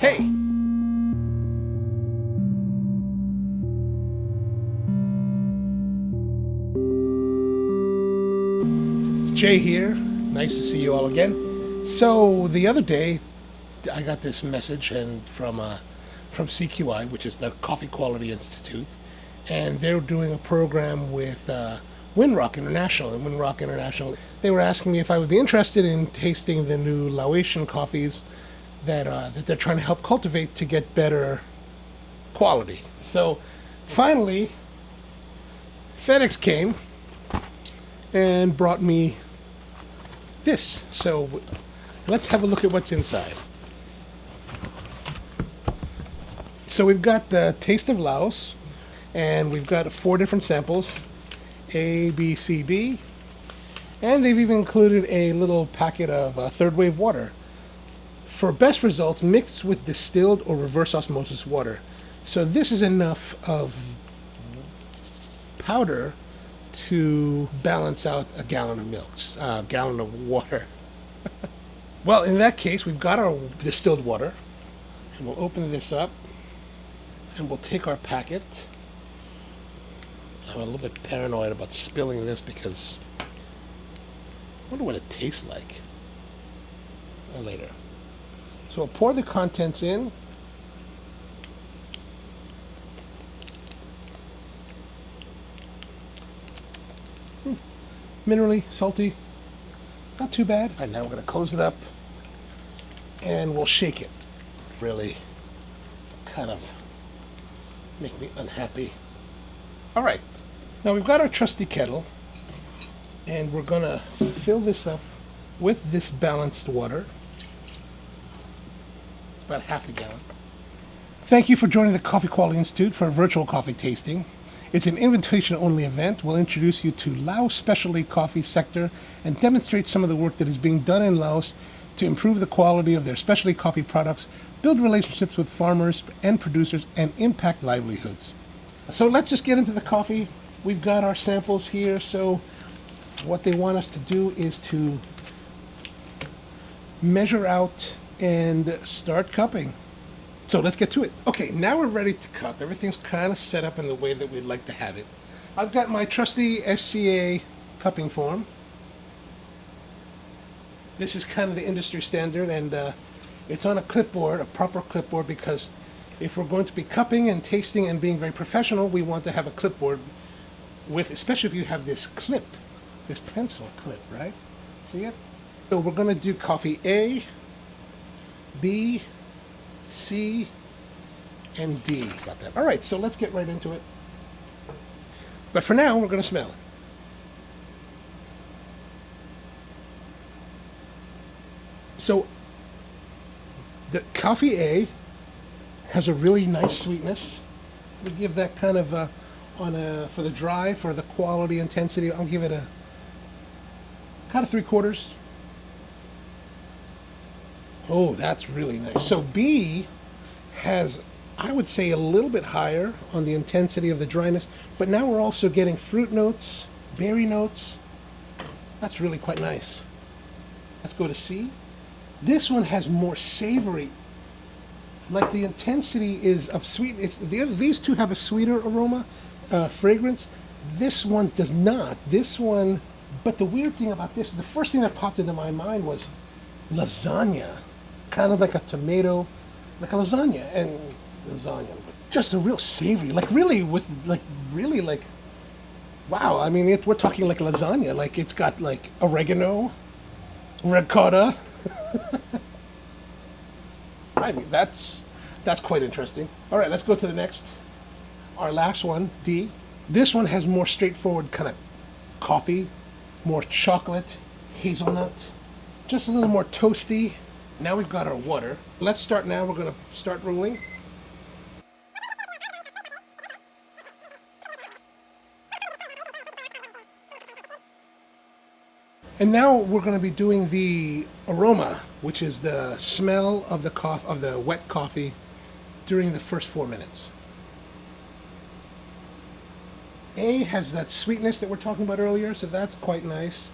Hey! It's Jay here. Nice to see you all again. So the other day, I got this message from CQI, which is the Coffee Quality Institute, and they're doing a program with WinRock International. And WinRock International, they were asking me if I would be interested in tasting the new Laotian coffees that they're trying to help cultivate to get better quality. So finally, FedEx came and brought me this. So let's have a look at what's inside. So we've got the Taste of Laos, and we've got 4 different samples, A, B, C, D, and they've even included a little packet of third wave water. For best results, mixed with distilled or reverse osmosis water. So this is enough of powder to balance out a gallon of milk, a gallon of water. Well, in that case, we've got our distilled water, and we'll open this up, and we'll take our packet. I'm a little bit paranoid about spilling this because I wonder what it tastes like later. So we'll pour the contents in. Minerally, salty, not too bad. All right, now we're going to close it up and we'll shake it. Really kind of make me unhappy. All right, now we've got our trusty kettle, and we're going to fill this up with this balanced water. It's about half a gallon. Thank you for joining the Coffee Quality Institute for a virtual coffee tasting. It's an invitation-only event. We'll introduce you to Laos specialty coffee sector and demonstrate some of the work that is being done in Laos to improve the quality of their specialty coffee products, build relationships with farmers and producers, and impact livelihoods. So let's just get into the coffee. We've got our samples here. So what they want us to do is to measure out and start cupping. So let's get to it. Okay, now we're ready to cup. Everything's kind of set up in the way that we'd like to have it. I've got my trusty SCA cupping form. This is kind of the industry standard, and it's on a clipboard, a proper clipboard, because if we're going to be cupping and tasting and being very professional, we want to have a clipboard with, especially if you have this clip, this pencil clip, right? See it? So we're going to do coffee A, B, C, and D. Got that. All right, so let's get right into it. But for now, we're going to smell. So the coffee A has a really nice sweetness. We give that kind of for the dry, for the quality intensity, I'll give it a kind of 3/4. Oh, that's really nice. So B has, I would say, a little bit higher on the intensity of the dryness, but now we're also getting fruit notes, berry notes. That's really quite nice. Let's go to C. This one has more savory. Like the intensity is of sweet. These two have a sweeter aroma, fragrance. This one does not. This one, but the weird thing about this, the first thing that popped into my mind was lasagna. Kind of like a tomato, like a lasagna, and lasagna. Just a real savory, like really wow. I mean, we're talking like lasagna. Like it's got like oregano, ricotta. I mean, that's quite interesting. All right, let's go to the next. Our last one, D. This one has more straightforward kind of coffee, more chocolate, hazelnut, just a little more toasty. Now we've got our water. Let's start now. We're going to start rolling. And now we're going to be doing the aroma, which is the smell of the wet coffee during the first 4 minutes. A has that sweetness that we're talking about earlier, so that's quite nice.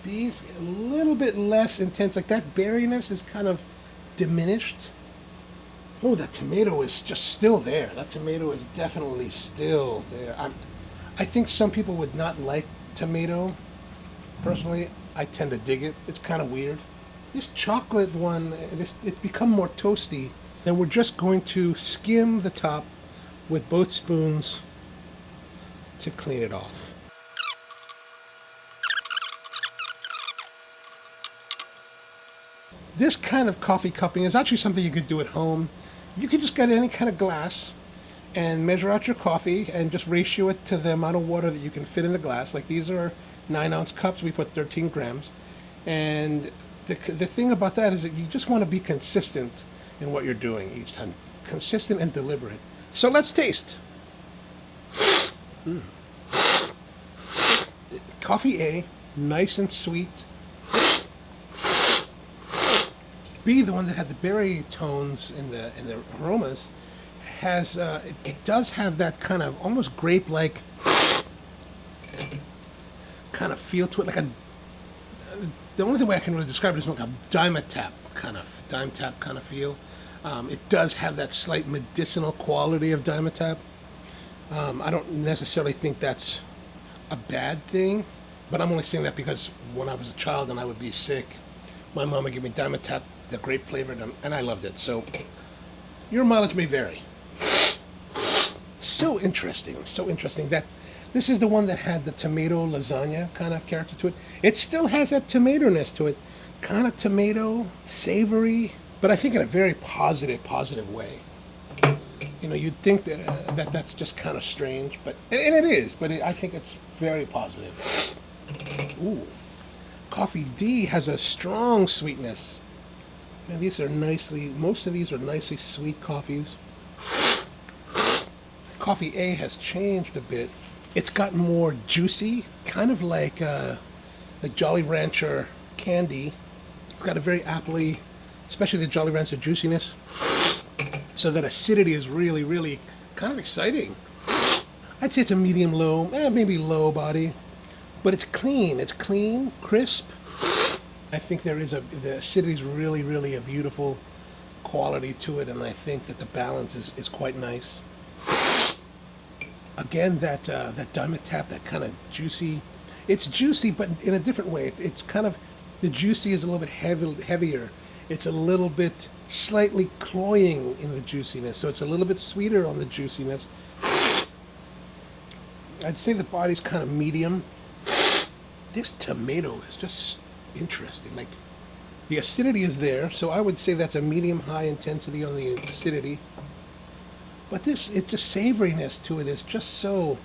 B's a little bit less intense, like that berryness is kind of diminished. Oh, that tomato is just still there. That tomato is definitely still there. I think some people would not like tomato. Personally, I tend to dig it. It's kind of weird. This chocolate one, it's become more toasty. And we're just going to skim the top with both spoons to clean it off. This kind of coffee cupping is actually something you could do at home. You could just get any kind of glass and measure out your coffee and just ratio it to the amount of water that you can fit in the glass. Like these are 9-ounce cups, we put 13 grams. And the thing about that is that you just want to be consistent in what you're doing each time. Consistent and deliberate. So let's taste. Coffee A, nice and sweet. B, the one that had the berry tones in the aromas, has it does have that kind of almost grape-like kind of feel to it, like the only way I can really describe it is like a dime tap kind of feel. It does have that slight medicinal quality of dime tap. I don't necessarily think that's a bad thing, but I'm only saying that because when I was a child and I would be sick, my mom would give me dime tap, the grape flavored, and I loved it. So your mileage may vary. So interesting that this is the one that had the tomato lasagna kind of character to it. It still has that tomato-ness to it, kind of tomato, savory, but I think in a very positive way. You know, you'd think that that's just kind of strange, but and it is, but I think it's very positive. Ooh, coffee D has a strong sweetness. And most of these are nicely sweet coffees. Coffee A has changed a bit. It's gotten more juicy, kind of like the Jolly Rancher candy. It's got a very appley, especially the Jolly Rancher juiciness. So that acidity is really kind of exciting. I'd say it's a medium-low, maybe low body, but it's clean. It's clean, crisp. I think the acidity is really a beautiful quality to it, and I think that the balance is quite nice. Again, that diamond tap, that kind of juicy. It's juicy, but in a different way. It's kind of, the juicy is a little bit heavier. It's a little bit slightly cloying in the juiciness, so it's a little bit sweeter on the juiciness. I'd say the body's kind of medium. This tomato is just interesting. Like, the acidity is there, so I would say that's a medium-high intensity on the acidity. But it's just savoriness to it is just so,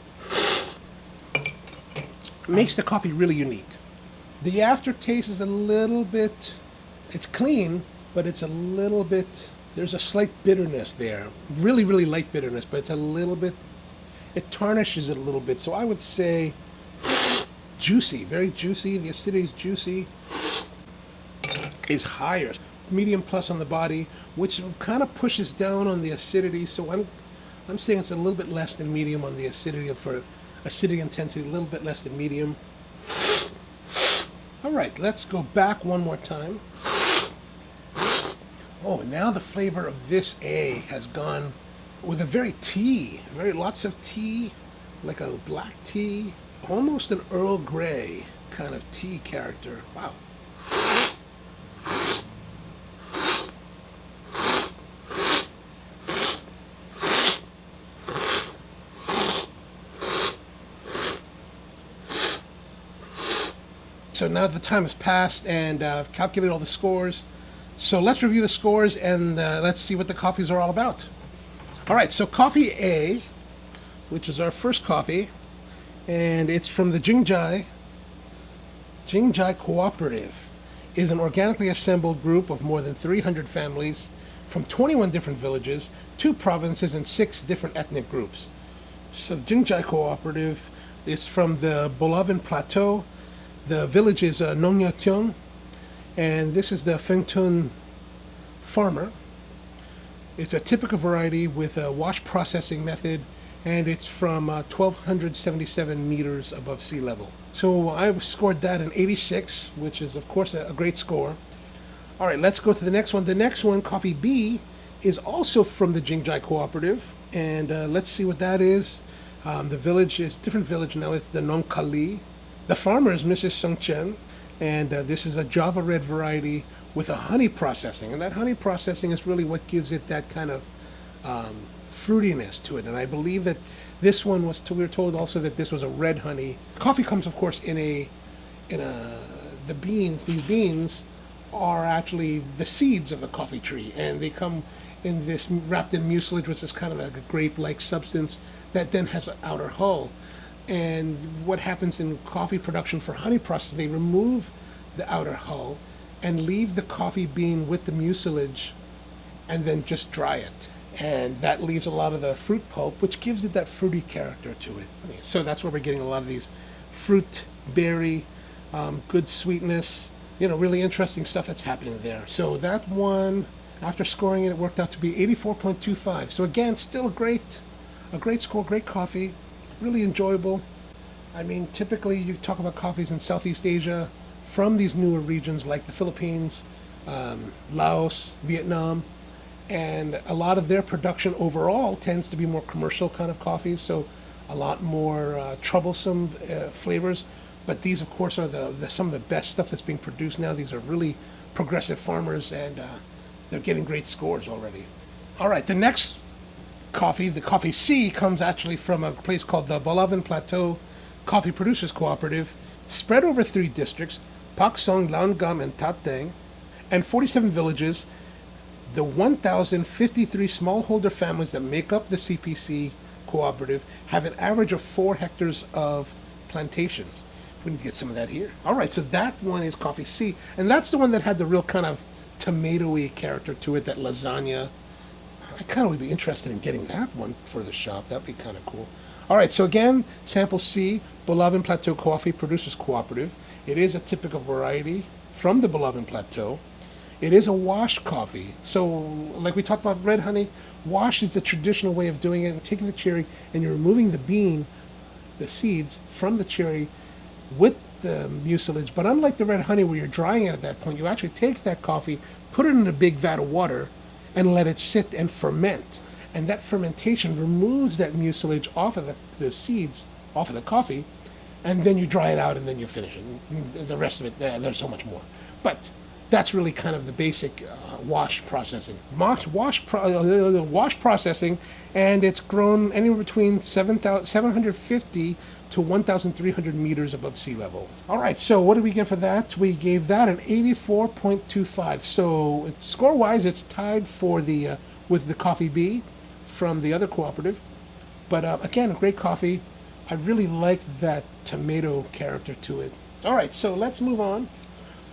makes the coffee really unique. The aftertaste is a little bit, it's clean, but it's a little bit, there's a slight bitterness there. Really light bitterness, but it's a little bit, it tarnishes it a little bit. So I would say juicy, very juicy. The acidity is juicy, is higher. Medium plus on the body, which kind of pushes down on the acidity. So I'm saying it's a little bit less than medium on the acidity, for acidity intensity, a little bit less than medium. All right, let's go back one more time. Oh, and now the flavor of this A has gone with a very lots of tea, like a black tea, almost an Earl Grey kind of tea character. Wow. So now the time has passed, and I've calculated all the scores. So let's review the scores, and let's see what the coffees are all about. All right, so coffee A, which is our first coffee, and it's from the Jing Jhai Cooperative, is an organically assembled group of more than 300 families from 21 different villages, 2 provinces, and 6 different ethnic groups. So the Jing Jhai Cooperative is from the Bolaven Plateau. The village is Nongyationg, and this is the Fengtun farmer. It's a typical variety with a wash processing method, and it's from 1,277 meters above sea level. So I scored that an 86, which is of course a great score. All right, let's go to the next one. The next one, coffee B, is also from the Jing Jhai Cooperative. And let's see what that is. The village is different village now. It's the Nong Kali. The farmer is Mrs. Sung Chen. And this is a Java Red variety with a honey processing. And that honey processing is really what gives it that kind of fruitiness to it. And I believe that this one was, we were told also that this was a red honey. Coffee comes, of course, the beans. These beans are actually the seeds of the coffee tree, and they come in this wrapped in mucilage, which is kind of like a grape-like substance that then has an outer hull. And what happens in coffee production for honey process, they remove the outer hull and leave the coffee bean with the mucilage and then just dry it. And that leaves a lot of the fruit pulp, which gives it that fruity character to it. So that's where we're getting a lot of these fruit, berry, good sweetness, really interesting stuff that's happening there. So that one, after scoring it, it worked out to be 84.25. So again, still a great score, great coffee, really enjoyable. I mean, typically you talk about coffees in Southeast Asia from these newer regions like the Philippines, Laos, Vietnam, and a lot of their production overall tends to be more commercial kind of coffees, so a lot more troublesome flavors. But these, of course, are some of the best stuff that's being produced now. These are really progressive farmers, and they're getting great scores already. All right, the next coffee, the coffee C, comes actually from a place called the Bolaven Plateau Coffee Producers Cooperative, spread over 3 districts, Pak Song, Lan Gam, and Tat Dang, and 47 villages. The 1,053 smallholder families that make up the CPC cooperative have an average of 4 hectares of plantations. We need to get some of that here. All right, so that one is coffee C, and that's the one that had the real kind of tomatoey character to it, that lasagna. I kind of would be interested in getting that one for the shop. That'd be kind of cool. All right, so again, sample C, Bolaven Plateau Coffee Producers Cooperative. It is a typical variety from the Bolaven Plateau. It is a wash coffee. So like we talked about red honey, wash is the traditional way of doing it. And taking the cherry and you're removing the bean, the seeds from the cherry with the mucilage. But unlike the red honey where you're drying it at that point, you actually take that coffee, put it in a big vat of water, and let it sit and ferment. And that fermentation removes that mucilage off of the seeds, off of the coffee, and then you dry it out and then you finish it. The rest of it, there's so much more. But that's really kind of the basic wash processing. Wash processing, and it's grown anywhere between 750 to 1,300 meters above sea level. All right, so what did we get for that? We gave that an 84.25. So score-wise, it's tied for with the coffee B from the other cooperative. But again, a great coffee. I really liked that tomato character to it. All right, so let's move on.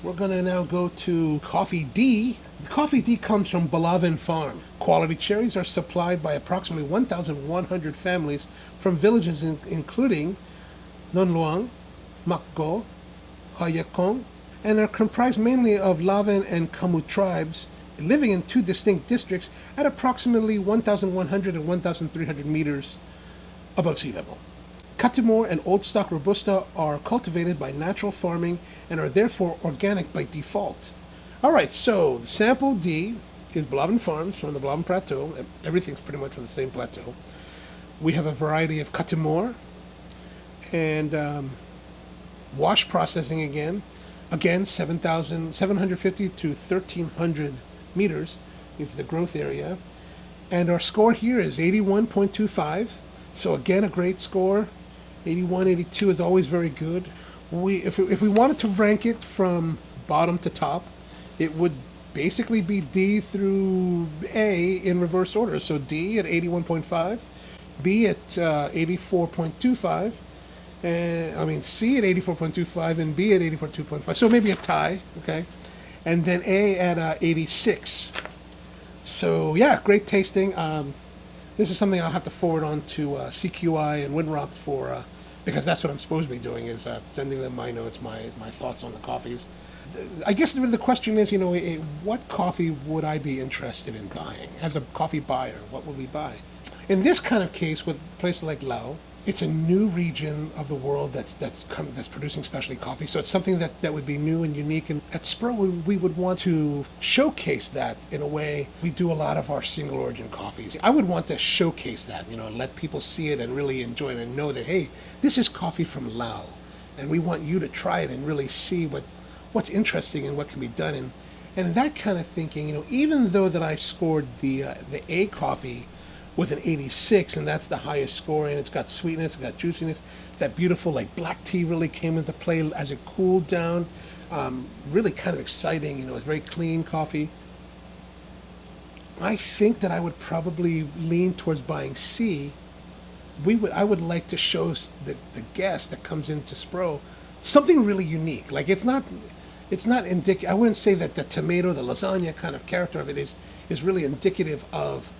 We're going to now go to coffee D. The coffee D comes from Bolaven Farm. Quality cherries are supplied by approximately 1,100 families from villages including Non Luang, Makgo, Hayakong, and are comprised mainly of Laven and Kamu tribes living in 2 distinct districts at approximately 1,100 and 1,300 meters above sea level. Catimor and Old Stock Robusta are cultivated by natural farming and are therefore organic by default. All right, so the sample D is Bolaven Farms from the Bolaven Plateau. Everything's pretty much from the same plateau. We have a variety of Catimor and wash processing again. Again, 750 to 1,300 meters is the growth area. And our score here is 81.25. So again, a great score. 81, 82 is always very good. If we wanted to rank it from bottom to top, it would basically be D through A in reverse order. So D at 81.5, B at 84.25, C at 84.25, and B at 84.25. So maybe a tie, okay? And then A at 86. So yeah, great tasting. This is something I'll have to forward on to CQI and WinRock because that's what I'm supposed to be doing, is sending them my notes, my thoughts on the coffees. I guess the question is, what coffee would I be interested in buying? As a coffee buyer, what would we buy? In this kind of case, with places like Laos, it's a new region of the world that's producing specialty coffee. So it's something that would be new and unique. And at Spro, we would want to showcase that in a way. We do a lot of our single origin coffees. I would want to showcase that, let people see it and really enjoy it and know that, hey, this is coffee from Laos. And we want you to try it and really see what's interesting and what can be done. And that kind of thinking, even though that I scored the A coffee with an 86, and that's the highest score, and it's got sweetness, it's got juiciness, that beautiful black tea really came into play as it cooled down. Really kind of exciting, it's very clean coffee. I think that I would probably lean towards buying C. I would like to show the guest that comes into Spro something really unique. It's not indicative. I wouldn't say that the tomato, the lasagna kind of character of it is really indicative of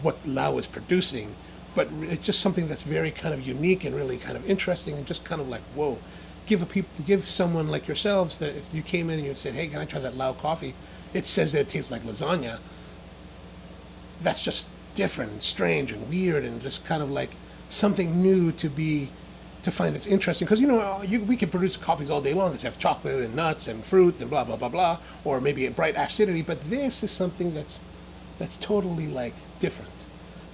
what Lao is producing, but it's just something that's very kind of unique and really kind of interesting and just kind of whoa. Give someone like yourselves that if you came in and you said, hey, can I try that Lao coffee? It says that it tastes like lasagna. That's just different and strange and weird and just kind of something new to find it's interesting. Because, we can produce coffees all day long that have chocolate and nuts and fruit and blah, blah, blah, blah, or maybe a bright acidity, but this is something that's totally different.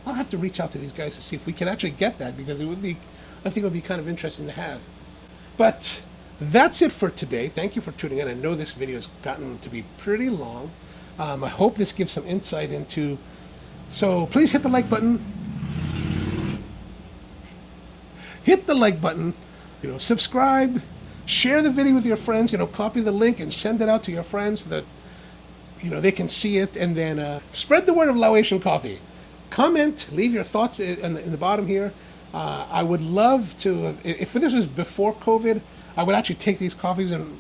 I'll have to reach out to these guys to see if we can actually get that, because I think it would be kind of interesting to have. But that's it for today. Thank you for tuning in. I know this video has gotten to be pretty long. I hope this gives some insight into. So please hit the like button. Hit the like button. Subscribe. Share the video with your friends. Copy the link and send it out to your friends that they can see it, and then spread the word of Laotian coffee. Comment, leave your thoughts in the bottom here. I would love to, if this was before COVID, I would actually take these coffees and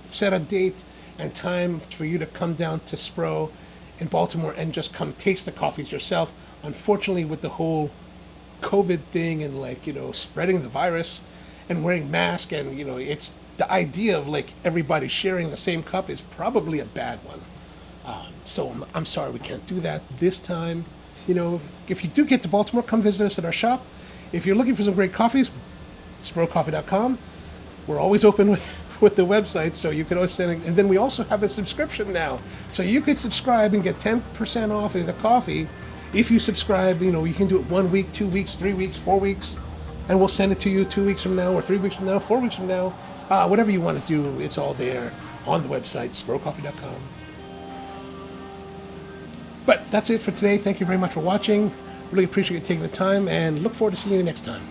set a date and time for you to come down to Spro in Baltimore and just come taste the coffees yourself. Unfortunately, with the whole COVID thing and spreading the virus and wearing masks, and it's the idea of everybody sharing the same cup is probably a bad one. So I'm sorry we can't do that this time. If you do get to Baltimore, come visit us at our shop. If you're looking for some great coffees, sprocoffee.com. We're always open with the website, so you can always send it. And then we also have a subscription now. So you could subscribe and get 10% off of the coffee. If you subscribe, you can do it 1 week, 2 weeks, 3 weeks, 4 weeks, and we'll send it to you 2 weeks from now, or 3 weeks from now, 4 weeks from now. Whatever you want to do, it's all there on the website, sprocoffee.com. But that's it for today. Thank you very much for watching. Really appreciate you taking the time, and look forward to seeing you next time.